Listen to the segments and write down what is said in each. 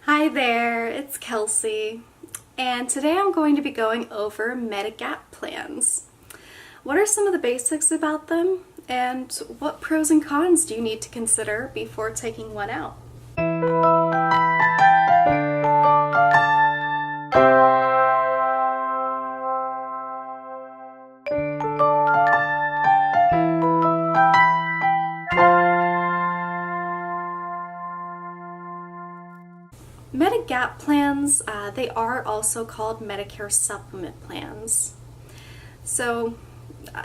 Hi there, it's Kelsey, and today I'm going to be going over Medigap plans. What are some of the basics about them, and what pros and cons do you need to consider before taking one out? Medigap plans, they are also called Medicare Supplement plans. So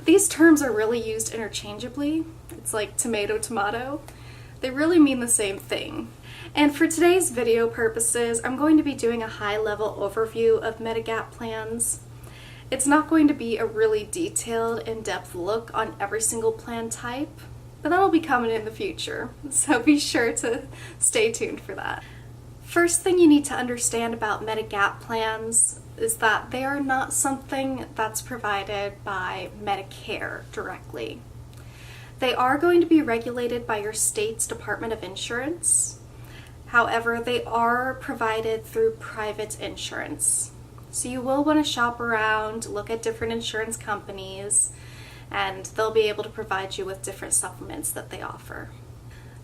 these terms are really used interchangeably. It's like tomato, tomato. They really mean the same thing. And for today's video purposes, I'm going to be doing a high-level overview of Medigap plans. It's not going to be a really detailed, in-depth look on every single plan type, but that'll be coming in the future, so be sure to stay tuned for that. First thing you need to understand about Medigap plans is that they are not something that's provided by Medicare directly. They are going to be regulated by your state's Department of Insurance. However, they are provided through private insurance. So you will want to shop around, look at different insurance companies, and they'll be able to provide you with different supplements that they offer.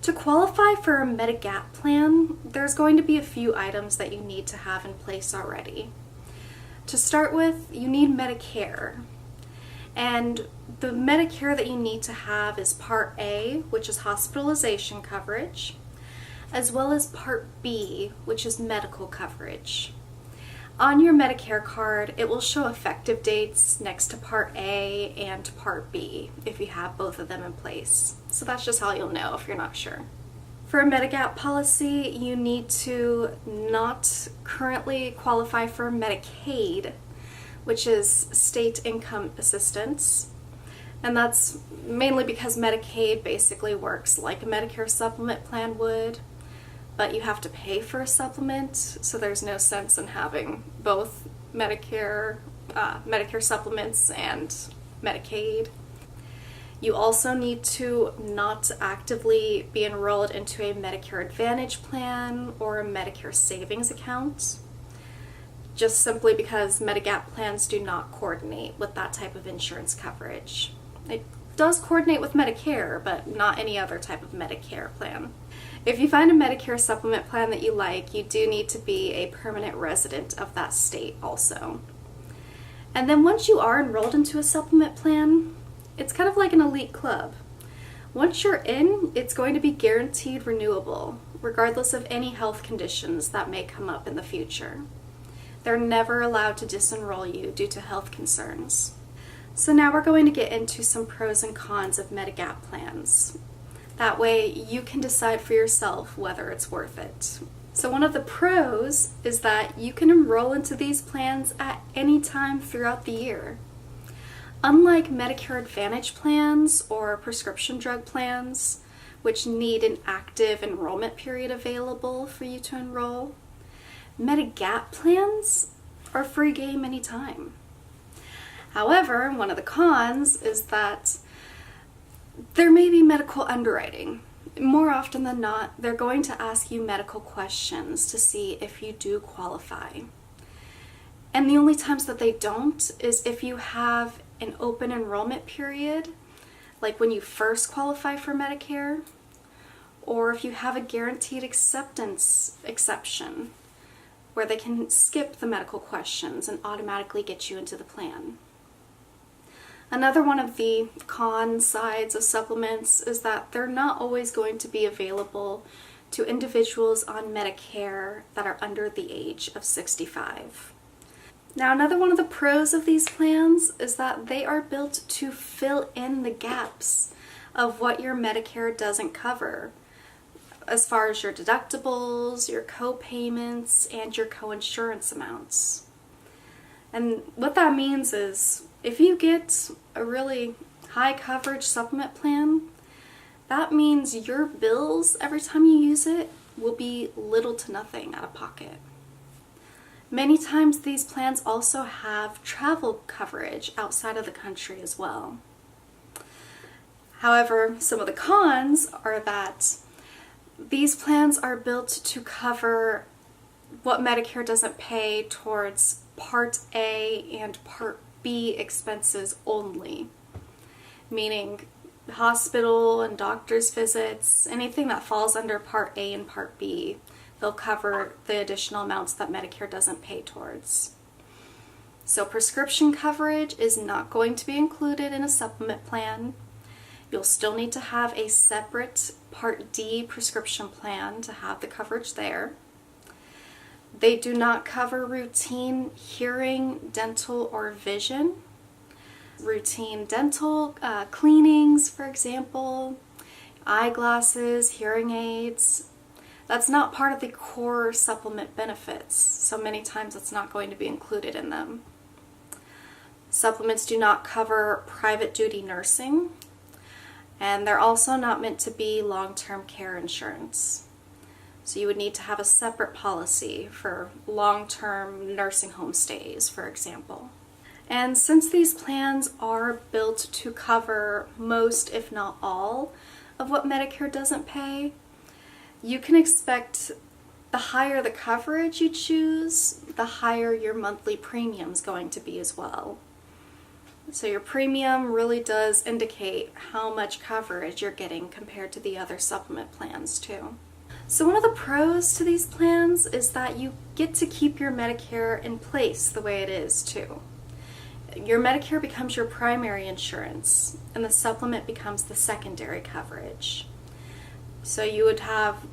To qualify for a Medigap plan, there's going to be a few items that you need to have in place already. To start with, you need Medicare. And the Medicare that you need to have is Part A, which is hospitalization coverage, as well as Part B, which is medical coverage. On your Medicare card, it will show effective dates next to Part A and Part B if you have both of them in place. So that's just how you'll know if you're not sure. For a Medigap policy, you need to not currently qualify for Medicaid, which is state income assistance. And that's mainly because Medicaid basically works like a Medicare supplement plan would, but you have to pay for a supplement, so there's no sense in having both Medicare supplements and Medicaid. You also need to not actively be enrolled into a Medicare Advantage plan or a Medicare savings account, just simply because Medigap plans do not coordinate with that type of insurance coverage. It does coordinate with Medicare, but not any other type of Medicare plan. If you find a Medicare supplement plan that you like, you do need to be a permanent resident of that state also. And then once you are enrolled into a supplement plan, it's kind of like an elite club. Once you're in, it's going to be guaranteed renewable, regardless of any health conditions that may come up in the future. They're never allowed to disenroll you due to health concerns. So now we're going to get into some pros and cons of Medigap plans. That way you can decide for yourself whether it's worth it. So one of the pros is that you can enroll into these plans at any time throughout the year. Unlike Medicare Advantage plans or prescription drug plans, which need an active enrollment period available for you to enroll, Medigap plans are free game anytime. However, one of the cons is that there may be medical underwriting. More often than not, they're going to ask you medical questions to see if you do qualify. And the only times that they don't is if you have an open enrollment period, like when you first qualify for Medicare, or if you have a guaranteed acceptance exception, where they can skip the medical questions and automatically get you into the plan. Another one of the con sides of supplements is that they're not always going to be available to individuals on Medicare that are under the age of 65. Now, another one of the pros of these plans is that they are built to fill in the gaps of what your Medicare doesn't cover, as far as your deductibles, your co-payments, and your co-insurance amounts. And what that means is, if you get a really high coverage supplement plan, that means your bills every time you use it will be little to nothing out of pocket. Many times these plans also have travel coverage outside of the country as well. However, some of the cons are that these plans are built to cover what Medicare doesn't pay towards Part A and Part B expenses only, meaning hospital and doctor's visits, anything that falls under Part A and Part B, they'll cover the additional amounts that Medicare doesn't pay towards. So prescription coverage is not going to be included in a supplement plan. You'll still need to have a separate Part D prescription plan to have the coverage there. They do not cover routine hearing, dental, or vision. Routine dental cleanings, for example, eyeglasses, hearing aids. That's not part of the core supplement benefits, so many times it's not going to be included in them. Supplements do not cover private duty nursing, and they're also not meant to be long-term care insurance. So you would need to have a separate policy for long-term nursing home stays, for example. And since these plans are built to cover most, if not all, of what Medicare doesn't pay, you can expect the higher the coverage you choose, the higher your monthly premium is going to be as well. So your premium really does indicate how much coverage you're getting compared to the other supplement plans too. So one of the pros to these plans is that you get to keep your Medicare in place the way it is too. Your Medicare becomes your primary insurance, and the supplement becomes the secondary coverage. So you would have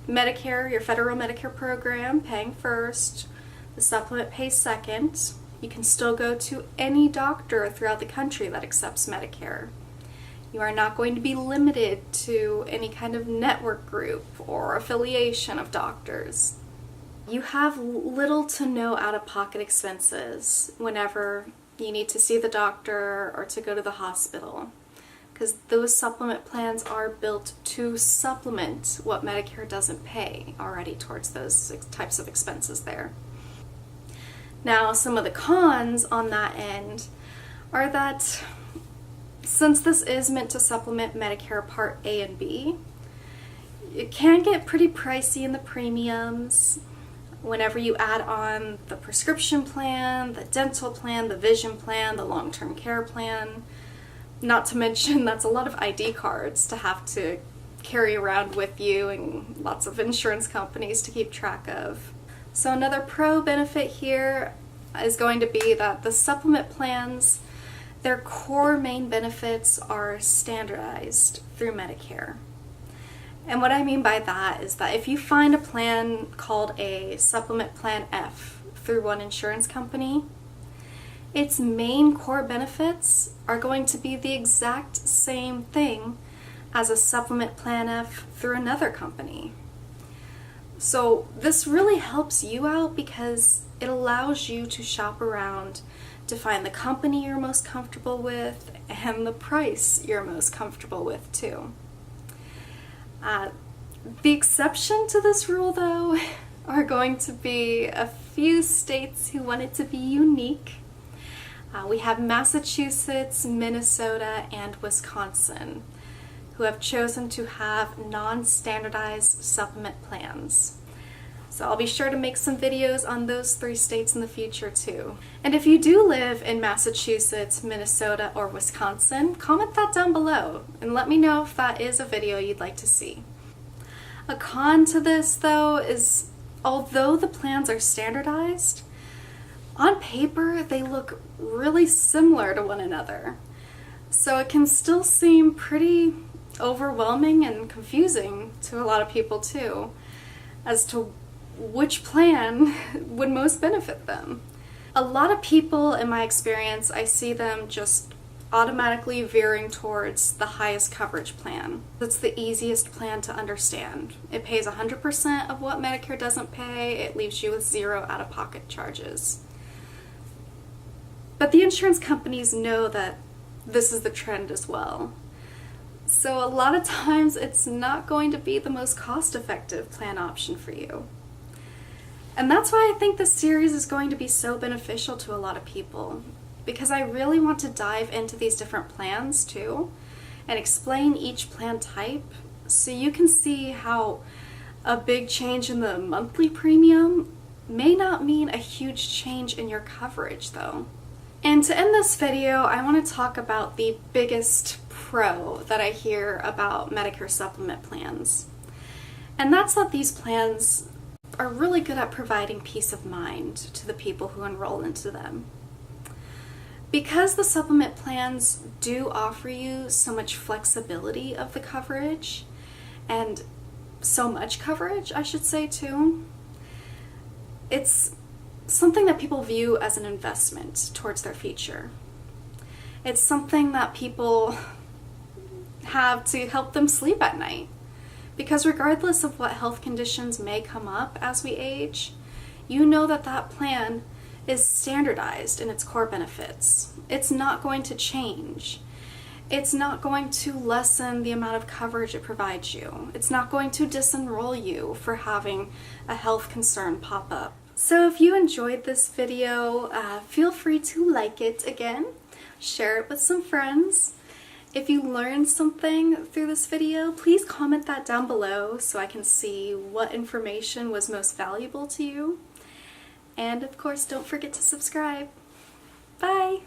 Medicare, your federal Medicare program, paying first, the supplement pays second. You can still go to any doctor throughout the country that accepts Medicare. You are not going to be limited to any kind of network group or affiliation of doctors. You have little to no out-of-pocket expenses whenever you need to see the doctor or to go to the hospital, because those supplement plans are built to supplement what Medicare doesn't pay already towards those types of expenses there. Now, some of the cons on that end are that since this is meant to supplement Medicare Part A and B, it can get pretty pricey in the premiums whenever you add on the prescription plan, the dental plan, the vision plan, the long-term care plan. Not to mention that's a lot of ID cards to have to carry around with you and lots of insurance companies to keep track of. So another pro benefit here is going to be that the supplement plans, their core main benefits are standardized through Medicare. And what I mean by that is that if you find a plan called a Supplement Plan F through one insurance company, its main core benefits are going to be the exact same thing as a Supplement Plan F through another company. So this really helps you out because it allows you to shop around to find the company you're most comfortable with and the price you're most comfortable with too. The exception to this rule, though, are going to be a few states who want it to be unique. We have Massachusetts, Minnesota, and Wisconsin, who have chosen to have non-standardized supplement plans. So I'll be sure to make some videos on those 3 states in the future too. And if you do live in Massachusetts, Minnesota, or Wisconsin, comment that down below and let me know if that is a video you'd like to see. A con to this, though, is although the plans are standardized, on paper they look really similar to one another. So it can still seem pretty overwhelming and confusing to a lot of people too, as to which plan would most benefit them. A lot of people, in my experience, I see them just automatically veering towards the highest coverage plan. It's the easiest plan to understand. It pays 100% of what Medicare doesn't pay. It leaves you with 0 out-of-pocket charges. But the insurance companies know that this is the trend as well. So a lot of times it's not going to be the most cost-effective plan option for you. And that's why I think this series is going to be so beneficial to a lot of people, because I really want to dive into these different plans too and explain each plan type so you can see how A big change in the monthly premium may not mean a huge change in your coverage though. And to end this video, I want to talk about the biggest pro that I hear about Medicare Supplement plans. And that's that these plans are really good at providing peace of mind to the people who enroll into them. Because the supplement plans do offer you so much flexibility of the coverage, and so much coverage, I should say too, it's something that people view as an investment towards their future. It's something that people have to help them sleep at night. Because regardless of what health conditions may come up as we age, you know that that plan is standardized in its core benefits. It's not going to change. It's not going to lessen the amount of coverage it provides you. It's not going to disenroll you for having a health concern pop up. So if you enjoyed this video, feel free to like it again, share it with some friends. If you learned something through this video, please comment that down below so I can see what information was most valuable to you. And of course, don't forget to subscribe. Bye!